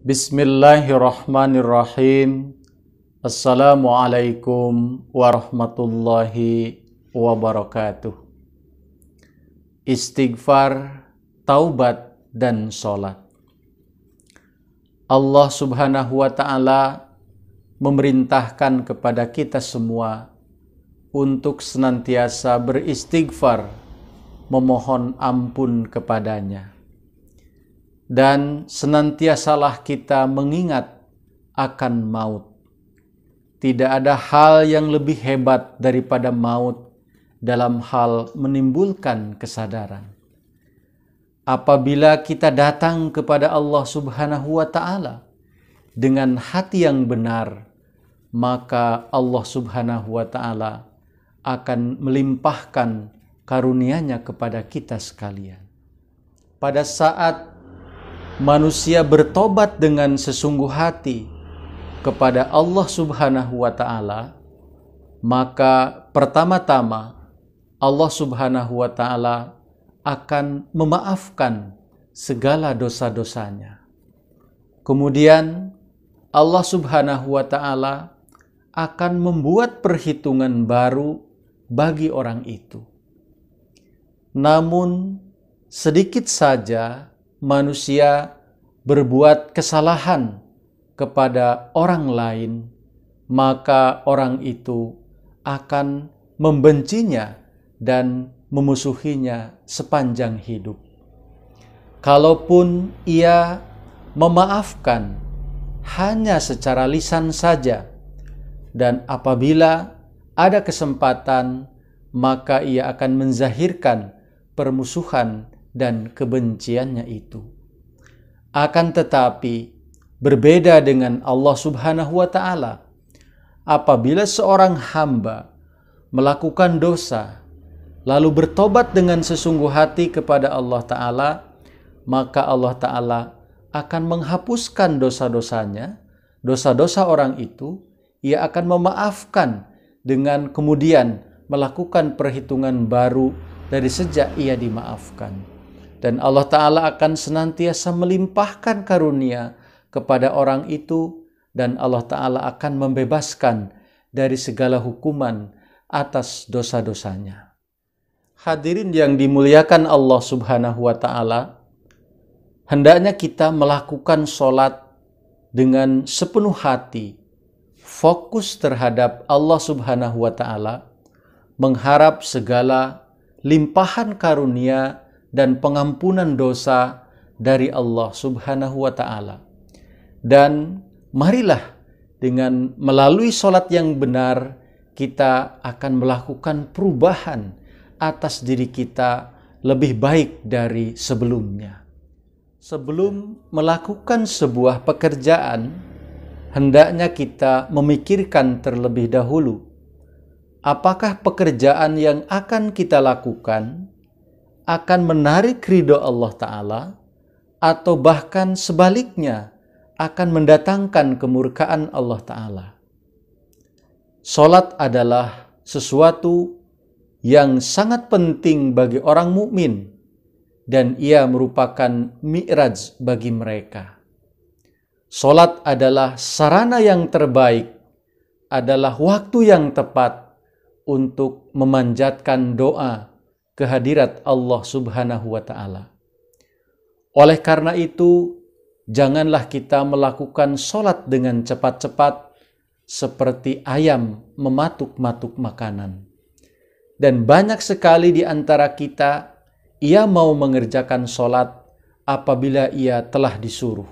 Bismillahirrahmanirrahim. Assalamualaikum warahmatullahi wabarakatuh. Istighfar, taubat, dan sholat. Allah subhanahu wa ta'ala memerintahkan kepada kita semua untuk senantiasa beristighfar, memohon ampun kepadanya. Dan senantiasalah kita mengingat akan maut. Tidak ada hal yang lebih hebat daripada maut dalam hal menimbulkan kesadaran. Apabila kita datang kepada Allah subhanahu wa ta'ala dengan hati yang benar, maka Allah subhanahu wa ta'ala akan melimpahkan karunia-Nya kepada kita sekalian. Pada saat manusia bertobat dengan sesungguh hati kepada Allah subhanahu wa ta'ala, maka pertama-tama Allah subhanahu wa ta'ala akan memaafkan segala dosa-dosanya. Kemudian Allah subhanahu wa ta'ala akan membuat perhitungan baru bagi orang itu. Namun sedikit saja manusia berbuat kesalahan kepada orang lain, maka orang itu akan membencinya dan memusuhinya sepanjang hidup. Kalaupun ia memaafkan hanya secara lisan saja, dan apabila ada kesempatan, maka ia akan menzahirkan permusuhan dan kebenciannya itu. Akan tetapi berbeda dengan Allah subhanahu wa ta'ala. Apabila seorang hamba melakukan dosa lalu bertobat dengan sesungguh hati kepada Allah ta'ala, maka Allah ta'ala akan menghapuskan dosa-dosanya, dosa-dosa orang itu. Ia akan memaafkan dengan kemudian melakukan perhitungan baru dari sejak ia dimaafkan. Dan Allah Ta'ala akan senantiasa melimpahkan karunia kepada orang itu, dan Allah Ta'ala akan membebaskan dari segala hukuman atas dosa-dosanya. Hadirin yang dimuliakan Allah Subhanahu wa Ta'ala, hendaknya kita melakukan sholat dengan sepenuh hati, fokus terhadap Allah Subhanahu wa Ta'ala, mengharap segala limpahan karunia dan pengampunan dosa dari Allah subhanahu wa ta'ala. Dan marilah dengan melalui sholat yang benar, kita akan melakukan perubahan atas diri kita lebih baik dari sebelumnya. Sebelum melakukan sebuah pekerjaan, hendaknya kita memikirkan terlebih dahulu, apakah pekerjaan yang akan kita lakukan akan menarik ridho Allah Ta'ala, atau bahkan sebaliknya akan mendatangkan kemurkaan Allah Ta'ala. Salat adalah sesuatu yang sangat penting bagi orang mukmin, dan ia merupakan mi'raj bagi mereka. Salat adalah sarana yang terbaik, adalah waktu yang tepat untuk memanjatkan doa kehadirat Allah subhanahu wa ta'ala. Oleh karena itu, janganlah kita melakukan sholat dengan cepat-cepat seperti ayam mematuk-matuk makanan. Dan banyak sekali di antara kita, ia mau mengerjakan sholat apabila ia telah disuruh.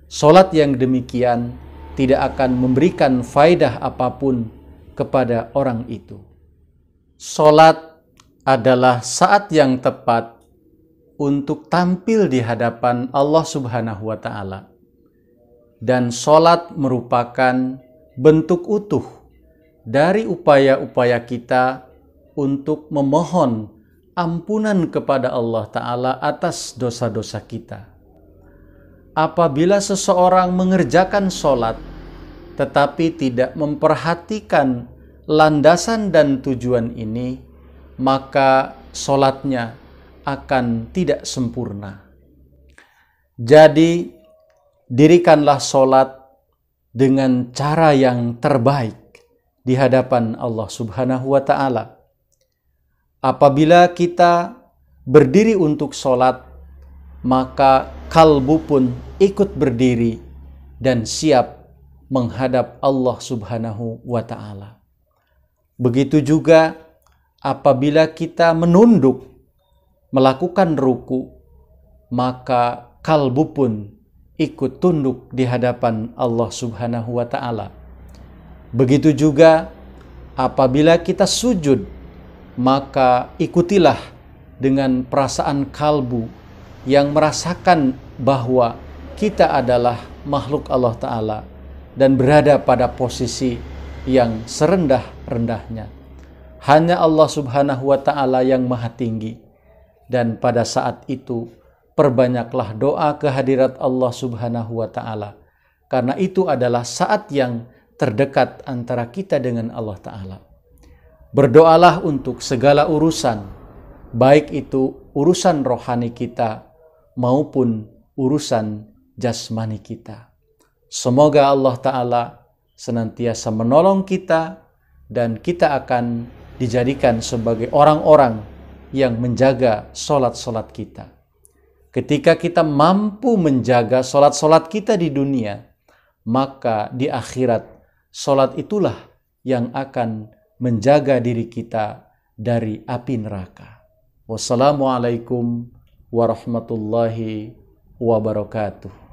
Sholat yang demikian tidak akan memberikan faedah apapun kepada orang itu. Sholat adalah saat yang tepat untuk tampil di hadapan Allah subhanahu wa ta'ala. Dan sholat merupakan bentuk utuh dari upaya-upaya kita untuk memohon ampunan kepada Allah ta'ala atas dosa-dosa kita. Apabila seseorang mengerjakan sholat tetapi tidak memperhatikan landasan dan tujuan ini, maka sholatnya akan tidak sempurna. Jadi dirikanlah solat dengan cara yang terbaik di hadapan Allah Subhanahu wa Ta'ala. Apabila kita berdiri untuk solat, maka kalbu pun ikut berdiri dan siap menghadap Allah Subhanahu wa Ta'ala. Begitu juga apabila kita menunduk melakukan ruku, maka kalbu pun ikut tunduk di hadapan Allah Subhanahu wa Ta'ala. Begitu juga apabila kita sujud, maka ikutilah dengan perasaan kalbu yang merasakan bahwa kita adalah makhluk Allah Ta'ala dan berada pada posisi yang serendah-rendahnya. Hanya Allah Subhanahu wa Ta'ala yang maha tinggi. Dan pada saat itu, perbanyaklah doa kehadirat Allah Subhanahu wa Ta'ala. Karena itu adalah saat yang terdekat antara kita dengan Allah Ta'ala. Berdoalah untuk segala urusan, baik itu urusan rohani kita maupun urusan jasmani kita. Semoga Allah Ta'ala senantiasa menolong kita dan kita akan dijadikan sebagai orang-orang yang menjaga solat-solat kita. Ketika kita mampu menjaga solat-solat kita di dunia, maka di akhirat solat itulah yang akan menjaga diri kita dari api neraka. Wassalamualaikum warahmatullahi wabarakatuh.